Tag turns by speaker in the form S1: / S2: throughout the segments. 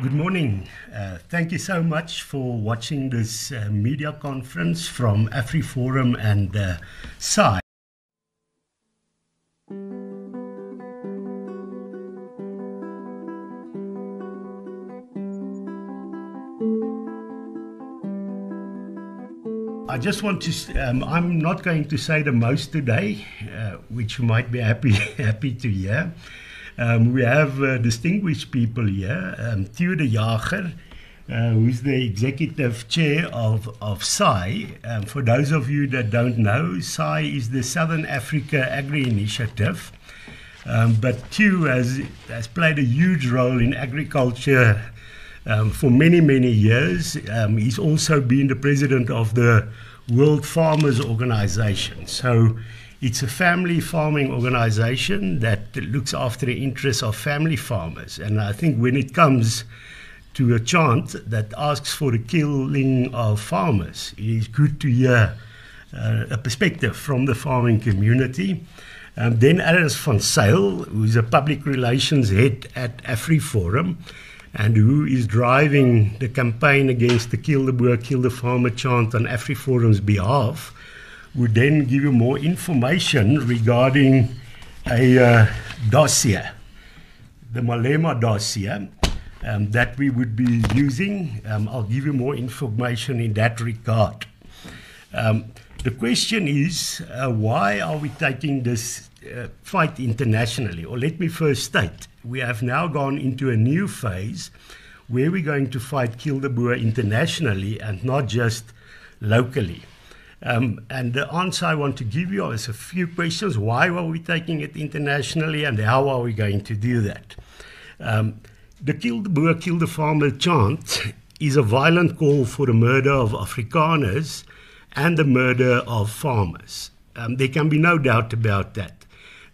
S1: Good morning. Thank you so much for watching this media conference from AfriForum and SAI. I just want to, I'm not going to say the most today, which you might be happy to hear. We have distinguished people here. Theo de Jager, who's the executive chair of SAI. For those of you that don't know, SAI is the Southern Africa Agri Initiative. But Theo has played a huge role in agriculture for many, many years. He's also been the president of the World Farmers Organization. So it's a family farming organization that looks after the interests of family farmers. And I think when it comes to a chant that asks for the killing of farmers, it is good to hear a perspective from the farming community. Then Aris van Zyl, who's a public relations head at AfriForum, and who is driving the campaign against the Kill the Boer, Kill the Farmer chant on AfriForum's behalf, would then give you more information regarding a dossier, the Malema dossier, that we would be using. I'll give you more information in that regard. The question is, why are we taking this fight internationally? Or let me first state, we have now gone into a new phase where we're going to fight Kill the Boer internationally and not just locally. And the answer I want to give you is a few questions. Why are we taking it internationally and how are we going to do that? The Kill the Boer, Kill the Farmer chant is a violent call for the murder of Afrikaners and the murder of farmers. There can be no doubt about that.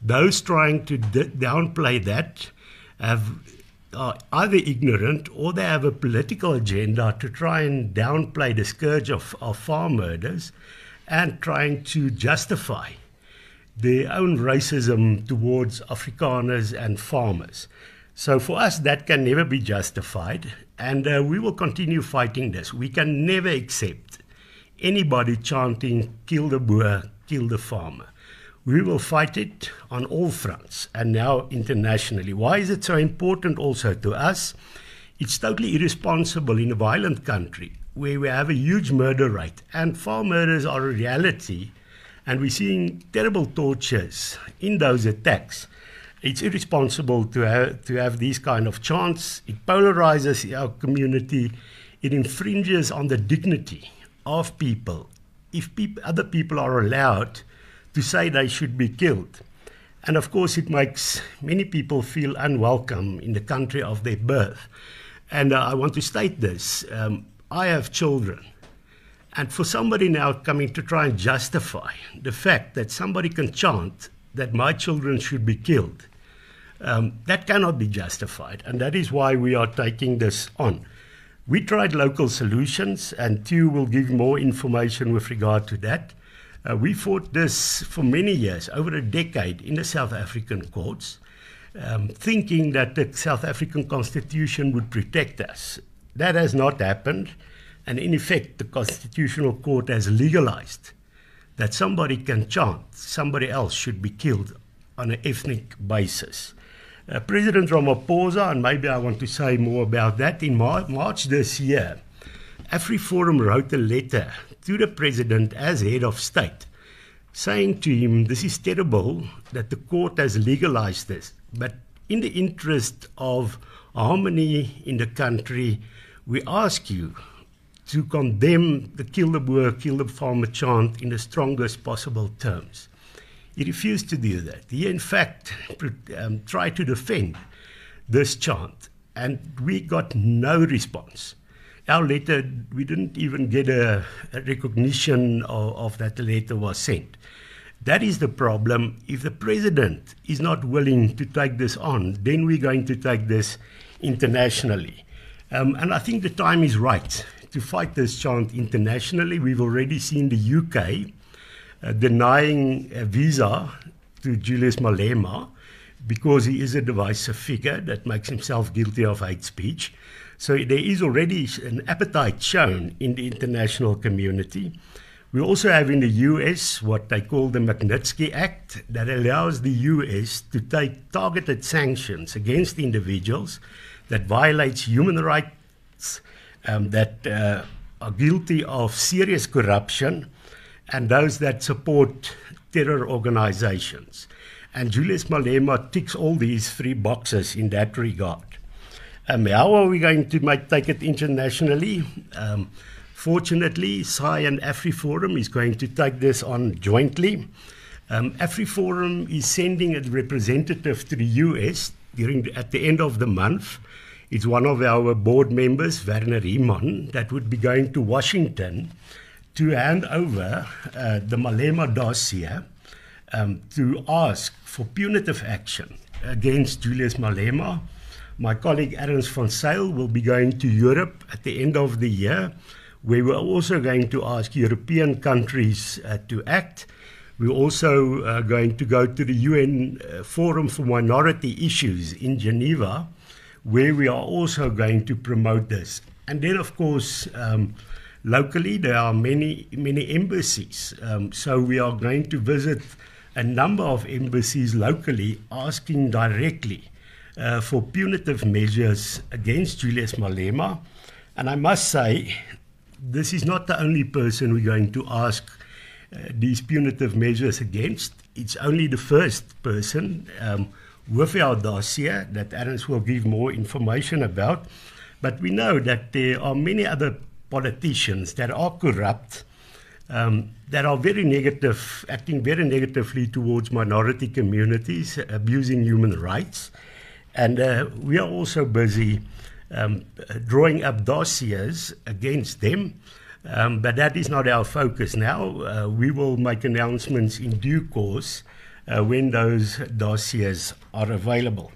S1: Those trying to downplay that are either ignorant or they have a political agenda to try and downplay the scourge of farm murders and trying to justify their own racism towards Afrikaners and farmers. So for us, that can never be justified, and we will continue fighting this. We can never accept anybody chanting, kill the Boer, kill the farmer. We will fight it on all fronts and now internationally. Why is it so important also to us? It's totally irresponsible in a violent country where we have a huge murder rate and farm murders are a reality and we're seeing terrible tortures in those attacks. It's irresponsible to have these kind of chants. It polarizes our community. It infringes on the dignity of people. If other people are allowed to say they should be killed. And of course, it makes many people feel unwelcome in the country of their birth. And I want to state this. I have children. And for somebody now coming to try and justify the fact that somebody can chant that my children should be killed, that cannot be justified. And that is why we are taking this on. We tried local solutions, and Theo will give more information with regard to that. We fought this for many years, over a decade, in the South African courts, thinking that the South African Constitution would protect us. That has not happened, and in effect, the Constitutional Court has legalized that somebody can chant somebody else should be killed on an ethnic basis. President Ramaphosa, and maybe I want to say more about that, in March this year, AfriForum wrote a letter to the president as head of state, saying to him, this is terrible that the court has legalized this, but in the interest of harmony in the country, we ask you to condemn the Kill the Boer, Kill the Farmer chant in the strongest possible terms. He refused to do that. He, in fact, tried to defend this chant, and we got no response. Our letter, we didn't even get a recognition of that the letter was sent. That is the problem. If the president is not willing to take this on, then we're going to take this internationally. And I think the time is right to fight this chant internationally. We've already seen the UK denying a visa to Julius Malema because he is a divisive figure that makes himself guilty of hate speech. So there is already an appetite shown in the international community. We also have in the US what they call the Magnitsky Act that allows the US to take targeted sanctions against individuals that violates human rights, that are guilty of serious corruption, and those that support terror organizations. And Julius Malema ticks all these three boxes in that regard. How are we going to take it internationally? Fortunately, SAI and AfriForum is going to take this on jointly. AfriForum is sending a representative to the US at the end of the month. It's one of our board members, Werner Riemann, that would be going to Washington to hand over the Malema dossier to ask for punitive action against Julius Malema. My colleague Erns van Zyl will be going to Europe at the end of the year, where we're also going to ask European countries to act. We're also going to go to the UN Forum for Minority Issues in Geneva, where we are also going to promote this. And then, of course, locally, there are many embassies. So we are going to visit a number of embassies locally, asking directly for punitive measures against Julius Malema. And I must say, this is not the only person we're going to ask these punitive measures against. It's only the first person with our dossier that Erns will give more information about. But we know that there are many other politicians that are corrupt, that are very negative, acting very negatively towards minority communities, abusing human rights. And we are also busy drawing up dossiers against them. But that is not our focus now. We will make announcements in due course when those dossiers are available.